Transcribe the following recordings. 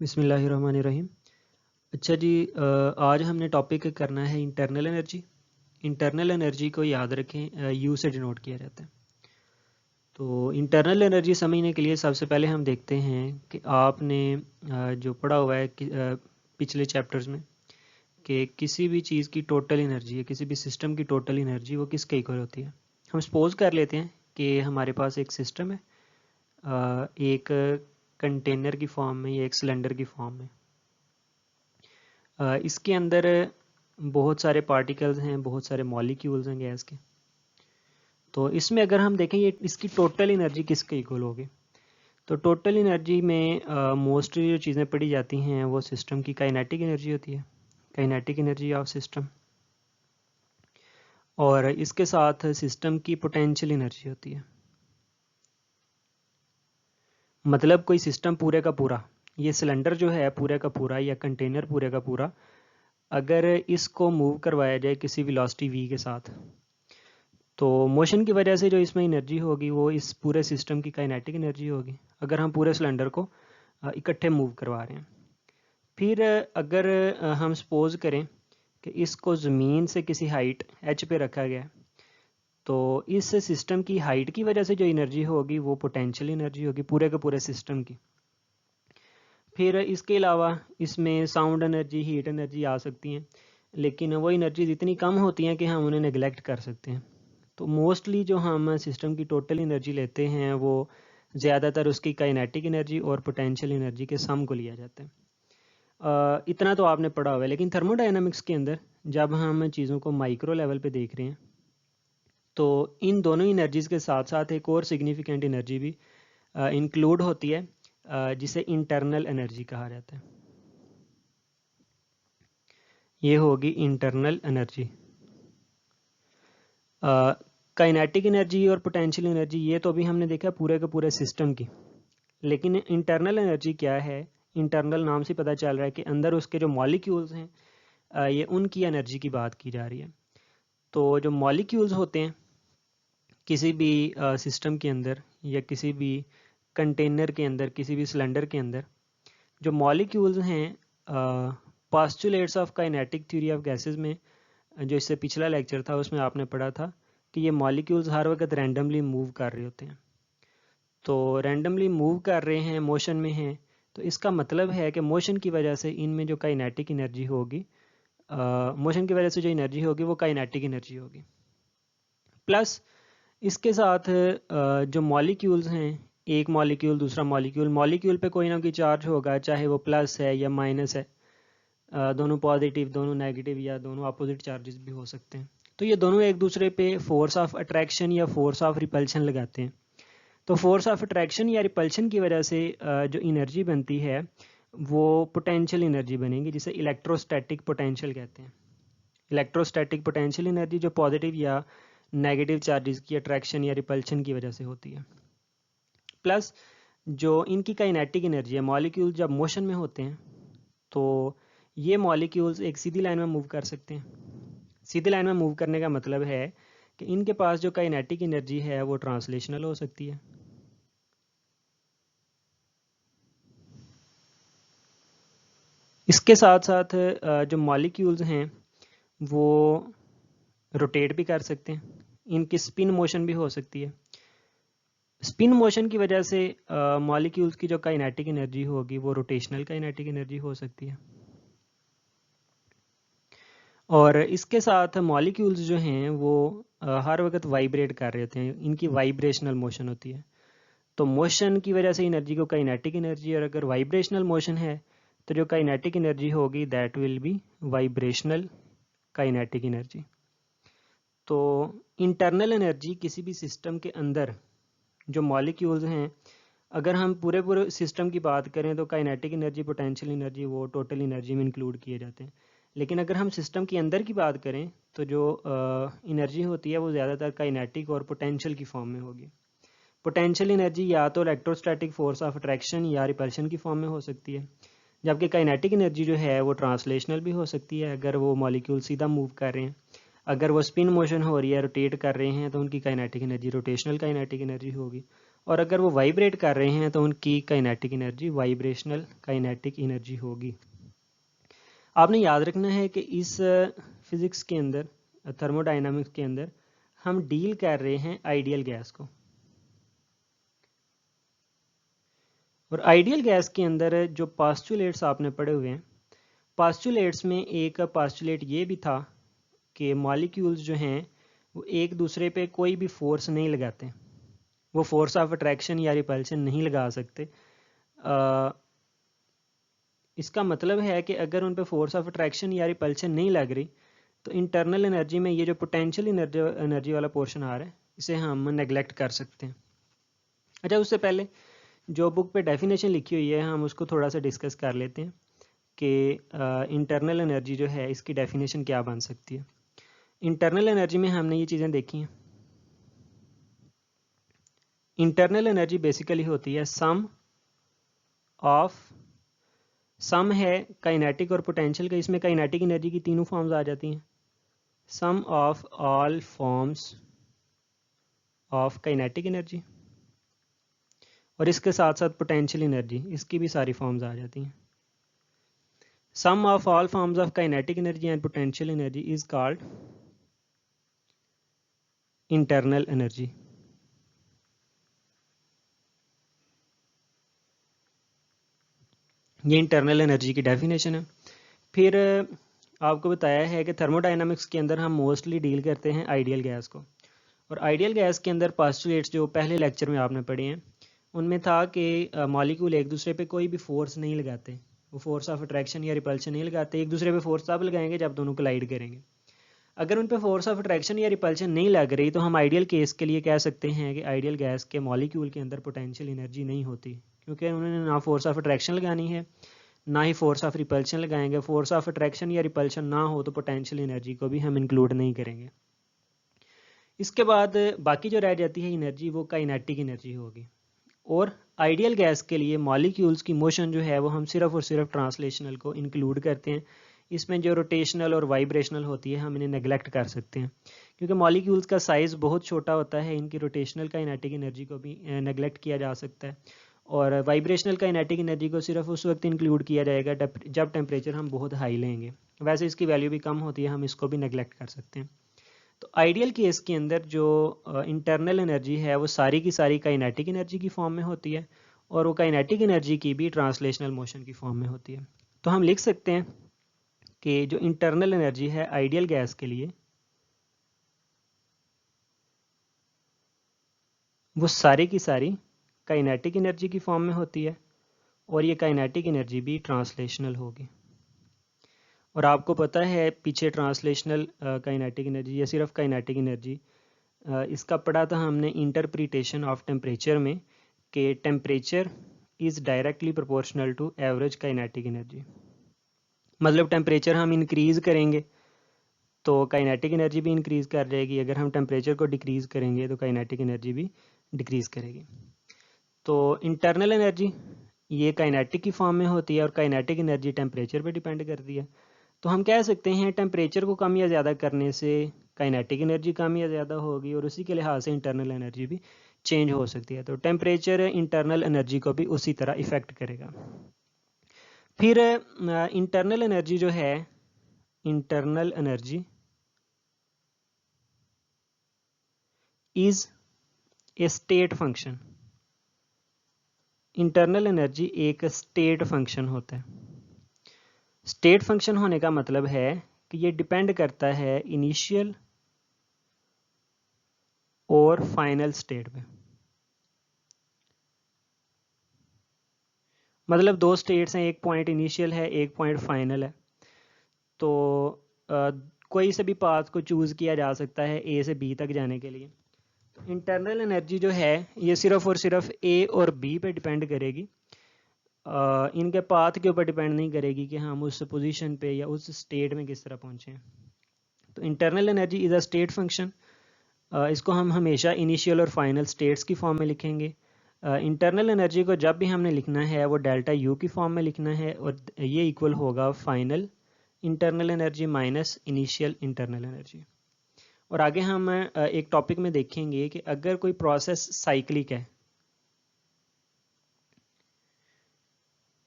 बिस्मिल्लाहिर्रहमानिर्रहीम। अच्छा जी, आज हमने टॉपिक करना है इंटरनल एनर्जी। इंटरनल एनर्जी को याद रखें, यू से डिनोट किया जाता है। तो इंटरनल एनर्जी समझने के लिए सबसे पहले हम देखते हैं कि आपने जो पढ़ा हुआ है पिछले चैप्टर्स में कि किसी भी चीज़ की टोटल एनर्जी है, किसी भी सिस्टम की टोटल एनर्जी वो किसके इक्वल होती है। हम सपोज कर लेते हैं कि हमारे पास एक सिस्टम है, एक कंटेनर की फॉर्म में या एक सिलेंडर की फॉर्म में। इसके अंदर बहुत सारे पार्टिकल्स हैं, बहुत सारे मॉलिक्यूल्स हैं गैस के। तो इसमें अगर हम देखें ये इसकी टोटल एनर्जी किसके इक्वल होगी, तो टोटल एनर्जी में मोस्टली जो चीज़ें पढ़ी जाती हैं वो सिस्टम की काइनेटिक एनर्जी होती है, काइनेटिक एनर्जी ऑफ सिस्टम, और इसके साथ सिस्टम की पोटेंशियल एनर्जी होती है। मतलब कोई सिस्टम पूरे का पूरा, ये सिलेंडर जो है पूरे का पूरा या कंटेनर पूरे का पूरा, अगर इसको मूव करवाया जाए किसी वेलोसिटी v के साथ, तो मोशन की वजह से जो इसमें एनर्जी होगी वो इस पूरे सिस्टम की काइनेटिक एनर्जी होगी, अगर हम पूरे सिलेंडर को इकट्ठे मूव करवा रहे हैं। फिर अगर हम सपोज करें कि इसको ज़मीन से किसी हाइट h पे रखा गया, तो इस सिस्टम की हाइट की वजह से जो एनर्जी होगी वो पोटेंशियल एनर्जी होगी पूरे के पूरे सिस्टम की। फिर इसके अलावा इसमें साउंड एनर्जी, हीट एनर्जी आ सकती हैं, लेकिन वो एनर्जीज इतनी कम होती हैं कि हम उन्हें नेगलेक्ट कर सकते हैं। तो मोस्टली जो हम सिस्टम की टोटल एनर्जी लेते हैं वो ज़्यादातर उसकी काइनेटिक एनर्जी और पोटेंशियल एनर्जी के सम को लिया जाता है। इतना तो आपने पढ़ा हुआ है, लेकिन थर्मोडायनामिक्स के अंदर जब हम चीज़ों को माइक्रो लेवल पे देख रहे हैं तो इन दोनों एनर्जीज़ के साथ साथ एक और सिग्निफिकेंट एनर्जी भी इंक्लूड होती है, जिसे इंटरनल एनर्जी कहा जाता है। ये होगी इंटरनल एनर्जी। काइनेटिक एनर्जी और पोटेंशियल एनर्जी ये तो अभी हमने देखा पूरे के पूरे सिस्टम की, लेकिन इंटरनल एनर्जी क्या है, इंटरनल नाम से पता चल रहा है कि अंदर उसके जो मॉलिक्यूल्स हैं, ये उनकी एनर्जी की बात की जा रही है। तो जो मॉलिक्यूल्स होते हैं किसी भी सिस्टम के अंदर या किसी भी कंटेनर के अंदर, किसी भी सिलेंडर के अंदर, जो मॉलिक्यूल्स हैं, postulates of kinetic theory of gases में जो इससे पिछला लेक्चर था उसमें आपने पढ़ा था कि ये मॉलिक्यूल्स हर वक्त रैंडमली मूव कर रहे होते हैं। तो रैंडमली मूव कर रहे हैं, मोशन में हैं, तो इसका मतलब है कि मोशन की वजह से इनमें जो काइनेटिक एनर्जी होगी, मोशन की वजह से जो एनर्जी होगी वो काइनेटिक एनर्जी होगी। प्लस इसके साथ जो मॉलिक्यूल्स हैं, एक मॉलिक्यूल दूसरा मॉलिक्यूल, मॉलिक्यूल पे कोई ना कोई चार्ज होगा, चाहे वो प्लस है या माइनस है, दोनों पॉजिटिव, दोनों नेगेटिव या दोनों अपोजिट चार्जेस भी हो सकते हैं। तो ये दोनों एक दूसरे पे फोर्स ऑफ अट्रैक्शन या फोर्स ऑफ रिपल्शन लगाते हैं। तो फोर्स ऑफ अट्रैक्शन या रिपल्शन की वजह से जो एनर्जी बनती है वो पोटेंशियल एनर्जी बनेगी, जिसे इलेक्ट्रोस्टैटिक पोटेंशियल कहते हैं। इलेक्ट्रोस्टैटिक पोटेंशियल एनर्जी जो पॉजिटिव या नेगेटिव चार्जेस की अट्रैक्शन या रिपल्शन की वजह से होती है। प्लस जो इनकी काइनेटिक एनर्जी है, मॉलिक्यूल जब मोशन में होते हैं तो ये मॉलिक्यूल्स एक सीधी लाइन में मूव कर सकते हैं। सीधी लाइन में मूव करने का मतलब है कि इनके पास जो काइनेटिक एनर्जी है वो ट्रांसलेशनल हो सकती है। इसके साथ साथ जो मॉलिक्यूल्स हैं वो रोटेट भी कर सकते हैं, इनकी स्पिन मोशन भी हो सकती है। स्पिन मोशन की वजह से मॉलिक्यूल्स की जो काइनेटिक एनर्जी होगी वो रोटेशनल काइनेटिक एनर्जी हो सकती है। और इसके साथ मॉलिक्यूल्स जो हैं वो हर वक्त वाइब्रेट कर रहे होते हैं, इनकी वाइब्रेशनल मोशन होती है। तो मोशन की वजह से एनर्जी को काइनेटिक एनर्जी, और अगर वाइब्रेशनल मोशन है तो जो काइनेटिक एनर्जी होगी that will B vibrational kinetic energy. तो इंटरनल एनर्जी किसी भी सिस्टम के अंदर जो मॉलिक्यूल्स हैं, अगर हम पूरे पूरे सिस्टम की बात करें तो काइनेटिक एनर्जी, पोटेंशियल एनर्जी वो टोटल एनर्जी में इंक्लूड किए जाते हैं। लेकिन अगर हम सिस्टम के अंदर की बात करें तो जो एनर्जी होती है वो ज़्यादातर काइनेटिक और पोटेंशियल की फॉर्म में होगी। पोटेंशियल एनर्जी या तो इलेक्ट्रोस्टैटिक फोर्स ऑफ अट्रैक्शन या रिपल्शन की फॉर्म में हो सकती है, जबकि काइनेटिक एनर्जी जो है वो ट्रांसलेशनल भी हो सकती है। अगर वो मॉलिक्यूल सीधा मूव कर रहे हैं, अगर वो स्पिन मोशन हो रही है, रोटेट कर रहे हैं, तो उनकी kinetic energy rotational kinetic energy होगी। और अगर वो वाइब्रेट कर रहे हैं तो उनकी kinetic energy vibrational kinetic energy होगी। आपने याद रखना है कि इस फिज़िक्स के अंदर, थर्मोडाइनामिक्स के अंदर, हम डील कर रहे हैं आइडियल गैस को, और आइडियल गैस के अंदर जो पास्चुलेट्स आपने पढ़े हुए हैं, पास्चुलेट्स में एक पास्चुलेट ये भी था कि मॉलिक्यूल्स जो हैं वो एक दूसरे पे कोई भी फोर्स नहीं लगाते, वो फोर्स ऑफ अट्रैक्शन या रिपल्शन नहीं लगा सकते। इसका मतलब है कि अगर उन पे फोर्स ऑफ अट्रैक्शन या रिपल्शन नहीं लग रही तो इंटरनल एनर्जी में ये जो पोटेंशियल एनर्जी वाला पोर्शन आ रहा है इसे हम नेग्लेक्ट कर सकते हैं। अच्छा, उससे पहले जो बुक पे डेफिनेशन लिखी हुई है हम उसको थोड़ा सा डिस्कस कर लेते हैं कि इंटरनल एनर्जी जो है इसकी डेफिनेशन क्या बन सकती है। इंटरनल एनर्जी में हमने ये चीज़ें देखी हैं। इंटरनल एनर्जी बेसिकली होती है सम है काइनेटिक और पोटेंशियल का। इसमें काइनेटिक एनर्जी की तीनों फॉर्म्स आ जाती हैं, sum of all forms of kinetic energy, और इसके साथ साथ पोटेंशियल एनर्जी, इसकी भी सारी फॉर्म्स आ जाती हैं। Sum of all forms of kinetic energy and potential energy is called internal energy. ये इंटरनल एनर्जी की डेफिनेशन है। फिर आपको बताया है कि थर्मोडाइनमिक्स के अंदर हम मोस्टली डील करते हैं आइडियल गैस को, और आइडियल गैस के अंदर पास्टुलेट्स जो पहले लेक्चर में आपने पढ़े हैं उनमें था कि मॉलिक्यूल एक दूसरे पे कोई भी फोर्स नहीं लगाते, वो फोर्स ऑफ अट्रैक्शन या रिपल्शन नहीं लगाते। एक दूसरे पे फोर्स तब लगाएंगे जब दोनों कोलाइड करेंगे। अगर उन पे फोर्स ऑफ अट्रैक्शन या रिपल्शन नहीं लग रही तो हम आइडियल केस के लिए कह सकते हैं कि आइडियल गैस के मॉलिक्यूल के अंदर पोटेंशियल एनर्जी नहीं होती, क्योंकि उन्होंने ना फोर्स ऑफ अट्रैक्शन लगानी है ना ही फोर्स ऑफ रिपल्शन लगाएंगे। फोर्स ऑफ अट्रैक्शन या रिपल्शन ना हो तो पोटेंशियल एनर्जी को भी हम इंक्लूड नहीं करेंगे। इसके बाद बाकी जो रह जाती है एनर्जी वो काइनेटिक एनर्जी होगी। और आइडियल गैस के लिए मॉलिक्यूल्स की मोशन जो है वो हम सिर्फ और सिर्फ ट्रांसलेशनल को इंक्लूड करते हैं। इसमें जो रोटेशनल और वाइब्रेशनल होती है हम इन्हें नेग्लेक्ट कर सकते हैं, क्योंकि मॉलिक्यूल्स का साइज़ बहुत छोटा होता है, इनकी रोटेशनल काइनेटिक एनर्जी को भी नेग्लेक्ट किया जा सकता है। और वाइब्रेशनल काइनेटिक एनर्जी को सिर्फ उस वक्त इंक्लूड किया जाएगा जब टेम्परेचर हम बहुत हाई लेंगे, वैसे इसकी वैल्यू भी कम होती है, हम इसको भी नेग्लेक्ट कर सकते हैं। तो आइडियल केस के अंदर जो इंटरनल एनर्जी है वो सारी की सारी काइनेटिक एनर्जी की फॉर्म में होती है, और वो काइनेटिक एनर्जी की भी ट्रांसलेशनल मोशन की फॉर्म में होती है। तो हम लिख सकते हैं कि जो इंटरनल एनर्जी है आइडियल गैस के लिए वो सारी की सारी काइनेटिक एनर्जी की फॉर्म में होती है, और ये काइनेटिक एनर्जी भी ट्रांसलेशनल होगी। और आपको पता है पीछे ट्रांसलेशनल काइनेटिक एनर्जी या सिर्फ काइनेटिक एनर्जी, इसका पढ़ा था हमने इंटरप्रिटेशन ऑफ टेम्परेचर में, कि temperature is directly proportional to average kinetic energy. मतलब टेम्परेचर हम इंक्रीज़ करेंगे तो काइनेटिक एनर्जी भी इंक्रीज़ कर जाएगी, अगर हम टेम्परेचर को डिक्रीज़ करेंगे तो काइनेटिक एनर्जी भी डिक्रीज़ करेगी। तो इंटरनल एनर्जी ये काइनेटिक की फॉर्म में होती है, और काइनेटिक एनर्जी टेम्परेचर पे डिपेंड करती है। तो हम कह सकते हैं टेम्परेचर को कम या ज़्यादा करने से काइनेटिक एनर्जी कम या ज़्यादा होगी, और उसी के लिहाज से इंटरनल एनर्जी भी चेंज हो सकती है। तो टेम्परेचर इंटरनल एनर्जी को भी उसी तरह इफ़ेक्ट करेगा। फिर इंटरनल एनर्जी जो है, internal energy is a state function. Internal energy एक स्टेट फंक्शन होता है। स्टेट फंक्शन होने का मतलब है कि ये डिपेंड करता है इनिशियल और फाइनल स्टेट पे। मतलब दो स्टेट्स हैं, एक पॉइंट इनिशियल है एक पॉइंट फाइनल है, तो कोई से भी पाथ को चूज़ किया जा सकता है ए से बी तक जाने के लिए। तो इंटरनल एनर्जी जो है ये सिर्फ और सिर्फ ए और बी पे डिपेंड करेगी, इनके पाथ के ऊपर डिपेंड नहीं करेगी कि हम उस पोजीशन पे या उस स्टेट में किस तरह पहुँचे हैं। तो internal energy is a state function. इसको हम हमेशा इनिशियल और फाइनल स्टेट्स की फॉर्म में लिखेंगे। इंटरनल एनर्जी को जब भी हमने लिखना है वो डेल्टा यू की फॉर्म में लिखना है, और ये इक्वल होगा final internal energy minus initial internal energy. और आगे हम एक टॉपिक में देखेंगे कि अगर कोई प्रोसेस साइक्लिक है,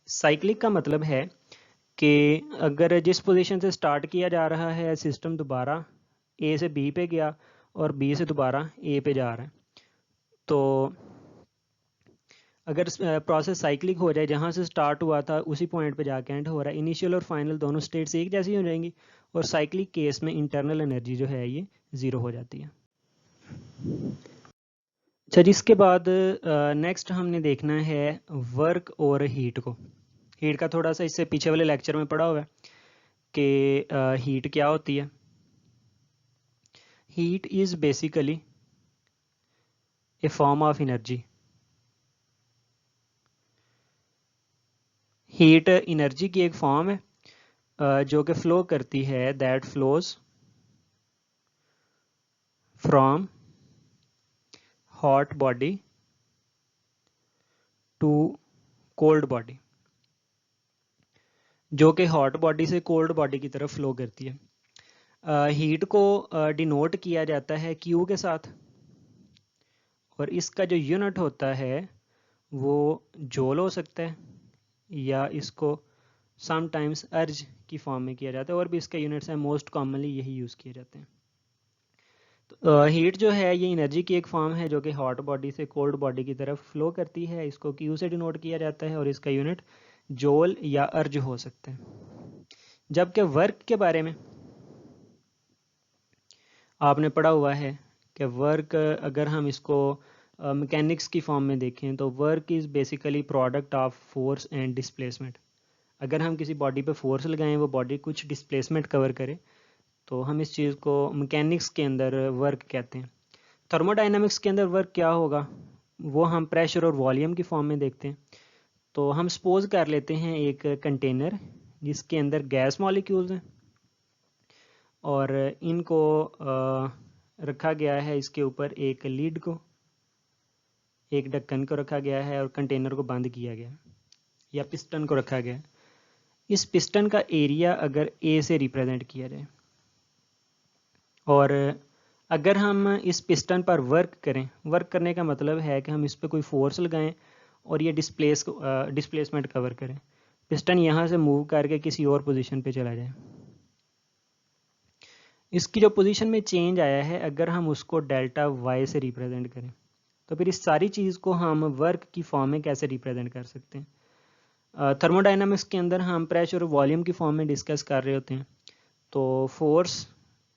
साइक्लिक का मतलब है कि अगर जिस पोजीशन से स्टार्ट किया जा रहा है सिस्टम दोबारा ए से बी पे गया और बी से दोबारा ए पे जा रहा है, तो अगर प्रोसेस साइक्लिक हो जाए, जहाँ से स्टार्ट हुआ था उसी पॉइंट पे जाके एंड हो रहा है, इनिशियल और फाइनल दोनों स्टेट्स एक जैसी हो जाएंगी, और साइक्लिक केस में इंटरनल एनर्जी जो है ये ज़ीरो हो जाती है। अच्छा, जिसके बाद नेक्स्ट हमने देखना है वर्क और हीट को। हीट का थोड़ा सा इससे पीछे वाले लेक्चर में पढ़ा हुआ है कि हीट क्या होती है। Heat is basically a form of energy. Heat energy की एक फॉर्म है जो कि फ्लो करती है, that flows from hot body to cold body, जो कि हॉट बॉडी से कोल्ड बॉडी की तरफ फ्लो करती है। हीट को डिनोट किया जाता है क्यू के साथ, और इसका जो यूनिट होता है वो जूल हो सकता है, या इसको समटाइम्स अर्ज की फॉर्म में किया जाता है, और भी इसके यूनिट्स हैं, मोस्ट कॉमनली यही यूज़ किए जाते हैं। तो हीट जो है ये एनर्जी की एक फॉर्म है जो कि हॉट बॉडी से कोल्ड बॉडी की तरफ फ्लो करती है, इसको क्यू से डिनोट किया जाता है, और इसका यूनिट जूल या अर्ज हो सकता है। जबकि वर्क के बारे में आपने पढ़ा हुआ है कि वर्क, अगर हम इसको मैकेनिक्स की फॉर्म में देखें तो work is basically product of force and displacement. अगर हम किसी बॉडी पे फोर्स लगाएं, वो बॉडी कुछ डिस्प्लेसमेंट कवर करे, तो हम इस चीज़ को मैकेनिक्स के अंदर वर्क कहते हैं। थर्मोडाइनमिक्स के अंदर वर्क क्या होगा वो हम प्रेशर और वॉल्यूम की फॉर्म में देखते हैं। तो हम सपोज कर लेते हैं एक कंटेनर जिसके अंदर गैस मॉलिक्यूल्स हैं, और इनको रखा गया है, इसके ऊपर एक लीड को, एक ढक्कन को रखा गया है, और कंटेनर को बंद किया गया, या पिस्टन को रखा गया। इस पिस्टन का एरिया अगर ए से रिप्रेजेंट किया जाए, और अगर हम इस पिस्टन पर वर्क करें, वर्क करने का मतलब है कि हम इस पर कोई फोर्स लगाएं और ये डिस्प्लेसमेंट कवर करें, पिस्टन यहाँ से मूव करके किसी और पोजीशन पे चला जाए। इसकी जो पोजीशन में चेंज आया है, अगर हम उसको डेल्टा वाई से रिप्रेजेंट करें, तो फिर इस सारी चीज़ को हम वर्क की फॉर्म में कैसे रिप्रेजेंट कर सकते हैं। थर्मोडाइनमिक्स के अंदर हम प्रेशर और वॉल्यूम की फॉर्म में डिस्कस कर रहे होते हैं। तो फोर्स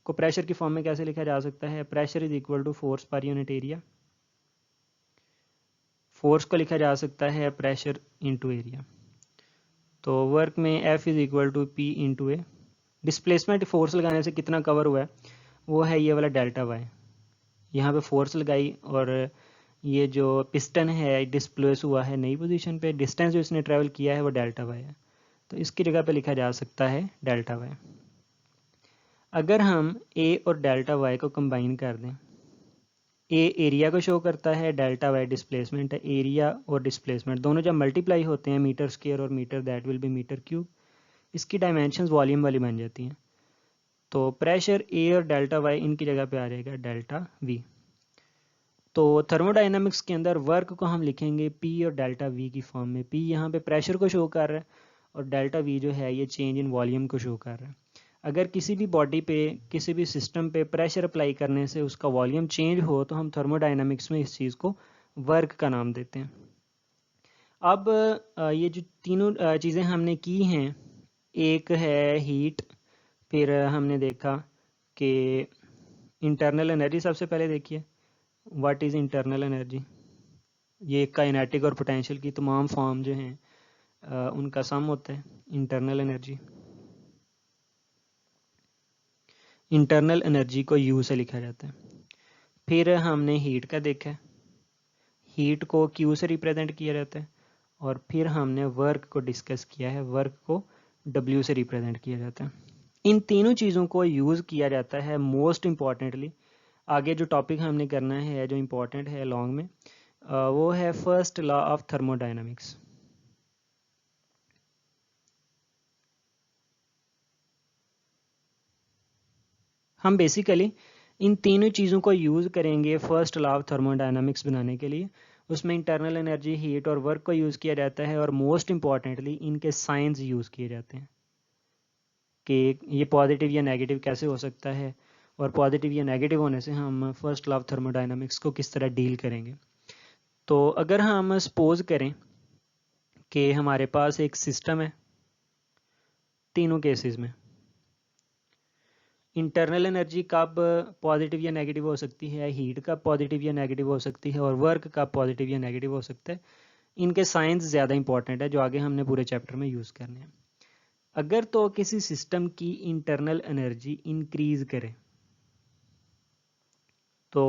को प्रेशर की फॉर्म में कैसे लिखा जा सकता है, pressure is equal to force per unit area. Force को लिखा जा सकता है प्रेशर इंटू एरिया। तो वर्क में F is equal to P into A. Displacement force लगाने से कितना कवर हुआ है वो है ये वाला डेल्टा वाई। यहाँ पे फोर्स लगाई और ये जो पिस्टन है डिस्प्लेस हुआ है नई पोजीशन पे, डिस्टेंस जो इसने ट्रेवल किया है वो डेल्टा वाई है, तो इसकी जगह पे लिखा जा सकता है डेल्टा वाई। अगर हम ए और डेल्टा वाई को कंबाइन कर दें, ए एरिया को शो करता है, डेल्टा वाई डिस्प्लेसमेंट है। एरिया और डिस्प्लेसमेंट दोनों जब मल्टीप्लाई होते हैं, मीटर स्क्वायर और metre, that will be metre cube, इसकी डायमेंशंस वॉल्यूम वाली बन जाती हैं। तो प्रेशर ए और डेल्टा वाई इनकी जगह पे आ जाएगा डेल्टा वी। तो थर्मोडाइनमिक्स के अंदर वर्क को हम लिखेंगे पी और डेल्टा वी की फॉर्म में। पी यहाँ पे प्रेशर को शो कर रहा है, और डेल्टा वी जो है ये चेंज इन वॉल्यूम को शो कर रहा है। अगर किसी भी बॉडी पे, किसी भी सिस्टम पे प्रेशर अप्लाई करने से उसका वॉल्यूम चेंज हो, तो हम थर्मोडाइनमिक्स में इस चीज़ को वर्क का नाम देते हैं। अब ये जो तीनों चीज़ें हमने की हैं, एक है हीट, फिर हमने देखा कि इंटरनल एनर्जी सबसे पहले देखिए, व्हाट इज़ इंटरनल एनर्जी। ये काइनेटिक और पोटेंशियल की तमाम फॉर्म जो हैं उनका सम होता है इंटरनल एनर्जी। इंटरनल एनर्जी को यू से लिखा जाता है। फिर हमने हीट का देखा है, हीट को क्यू से रिप्रेजेंट किया जाता है। और फिर हमने वर्क को डिस्कस किया है, वर्क को डब्ल्यू से रिप्रेजेंट किया जाता है। इन तीनों चीज़ों को यूज़ किया जाता है मोस्ट इम्पॉर्टेंटली। आगे जो टॉपिक हमने करना है जो इम्पोर्टेंट है लॉन्ग में, वो है फर्स्ट लॉ ऑफ थर्मोडाइनमिक्स। हम बेसिकली इन तीनों चीज़ों को यूज़ करेंगे फर्स्ट लॉ ऑफ थर्मोडाइनमिक्स बनाने के लिए। उसमें इंटरनल एनर्जी, हीट और वर्क को यूज़ किया जाता है, और मोस्ट इम्पॉर्टेंटली इनके साइंस यूज़ किए जाते हैं कि ये पॉजिटिव या नेगेटिव कैसे हो सकता है, और पॉजिटिव या नेगेटिव होने से हम फर्स्ट लॉ ऑफ थर्मोडाइनमिक्स को किस तरह डील करेंगे। तो अगर हम सपोज करें कि हमारे पास एक सिस्टम है, तीनों केसेस में इंटरनल एनर्जी कब पॉजिटिव या नेगेटिव हो सकती है, हीट कब पॉजिटिव या नेगेटिव हो सकती है, और वर्क कब पॉजिटिव या नेगेटिव हो सकता है, इनके साइंस ज़्यादा इंपॉर्टेंट है जो आगे हमने पूरे चैप्टर में यूज़ करने हैं। अगर तो किसी सिस्टम की इंटरनल एनर्जी इंक्रीज करे तो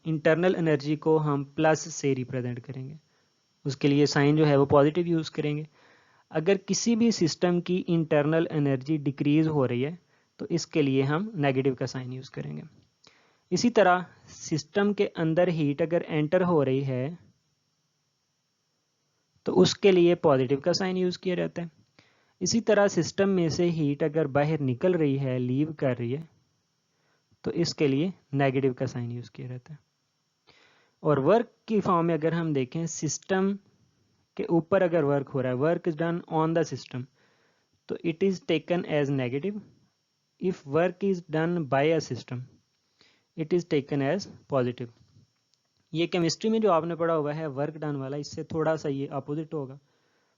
इंटरनल एनर्जी को हम प्लस से रिप्रेजेंट करेंगे, उसके लिए साइन जो है वो पॉजिटिव यूज़ करेंगे। अगर किसी भी सिस्टम की इंटरनल एनर्जी डिक्रीज हो रही है तो इसके लिए हम नेगेटिव का साइन यूज़ करेंगे। इसी तरह सिस्टम के अंदर हीट अगर एंटर हो रही है तो उसके लिए पॉजिटिव का साइन यूज़ किया जाता है। इसी तरह सिस्टम में से हीट अगर बाहर निकल रही है, लीव कर रही है, तो इसके लिए नेगेटिव का साइन यूज़ किया जाता है। और वर्क की फॉर्म में अगर हम देखें, सिस्टम के ऊपर अगर वर्क हो रहा है, work is done on the system, तो it is taken as negative. If work is done by a system it is taken as positive. ये केमिस्ट्री में जो आपने पढ़ा हुआ है वर्क डन वाला, इससे थोड़ा सा ये अपोजिट होगा।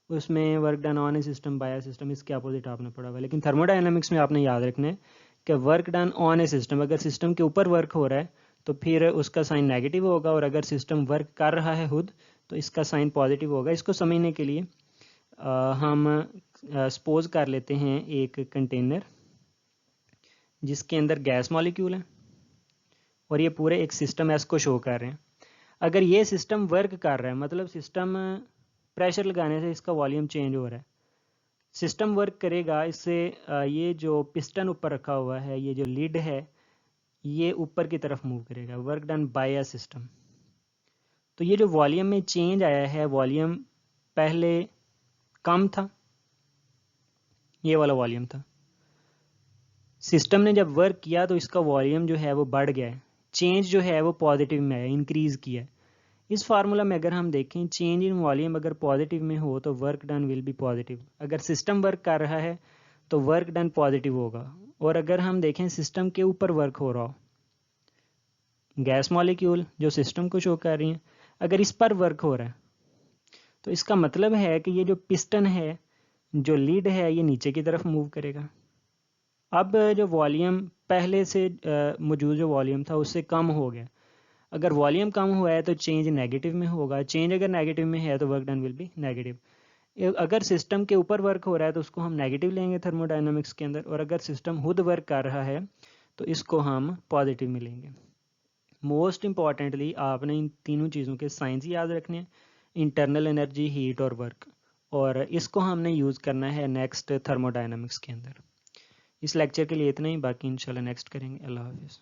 उसमें work done on A system by a system, इसके अपोजिट आपने पढ़ा हुआ है। लेकिन थर्मोडायनामिक्स में आपने याद रखना है कि work done on A system, अगर सिस्टम के ऊपर वर्क हो रहा है तो फिर उसका साइन नेगेटिव होगा, और अगर सिस्टम वर्क कर रहा है खुद तो इसका साइन पॉजिटिव होगा। इसको समझने के लिए हम सपोज कर लेते हैं एक कंटेनर जिसके अंदर गैस मॉलिक्यूल है, और ये पूरे एक सिस्टम एस को शो कर रहे हैं। अगर ये सिस्टम वर्क कर रहा है, मतलब सिस्टम प्रेशर लगाने से इसका वॉल्यूम चेंज हो रहा है, सिस्टम वर्क करेगा, इससे ये जो पिस्टन ऊपर रखा हुआ है, ये जो लिड है, ये ऊपर की तरफ मूव करेगा, work done by a system. तो ये जो वॉल्यूम में चेंज आया है, वॉल्यूम पहले कम था, ये वाला वॉल्यूम था, सिस्टम ने जब वर्क किया तो इसका वॉल्यूम जो है वो बढ़ गया है, चेंज जो है वो पॉजिटिव में है, इंक्रीज किया है। इस फार्मूला में अगर हम देखें, चेंज इन वॉल्यूम अगर पॉजिटिव में हो तो work done will be positive. अगर सिस्टम वर्क कर रहा है तो वर्क डन पॉजिटिव होगा। और अगर हम देखें सिस्टम के ऊपर वर्क हो रहा हो, गैस मॉलिक्यूल जो सिस्टम को शो कर रही है, अगर इस पर वर्क हो रहा है तो इसका मतलब है कि ये जो पिस्टन है, जो लीड है, ये नीचे की तरफ मूव करेगा। अब जो वॉल्यूम पहले से मौजूद जो वॉल्यूम था उससे कम हो गया। अगर वॉल्यूम कम हुआ है तो चेंज नेगेटिव में होगा, चेंज अगर नेगेटिव में है तो work done will be negative. अगर सिस्टम के ऊपर वर्क हो रहा है तो उसको हम नेगेटिव लेंगे थर्मोडायनामिक्स के अंदर, और अगर सिस्टम खुद वर्क कर रहा है तो इसको हम पॉजिटिव में लेंगे। मोस्ट इंपॉर्टेंटली आपने इन तीनों चीज़ों के साइंस याद रखने हैं, इंटरनल एनर्जी, हीट और वर्क, और इसको हमने यूज़ करना है नेक्स्ट थर्मोडायनामिक्स के अंदर। इस लेक्चर के लिए इतना ही, बाकी इंशाल्लाह नेक्स्ट करेंगे। अल्लाह हाफिज़।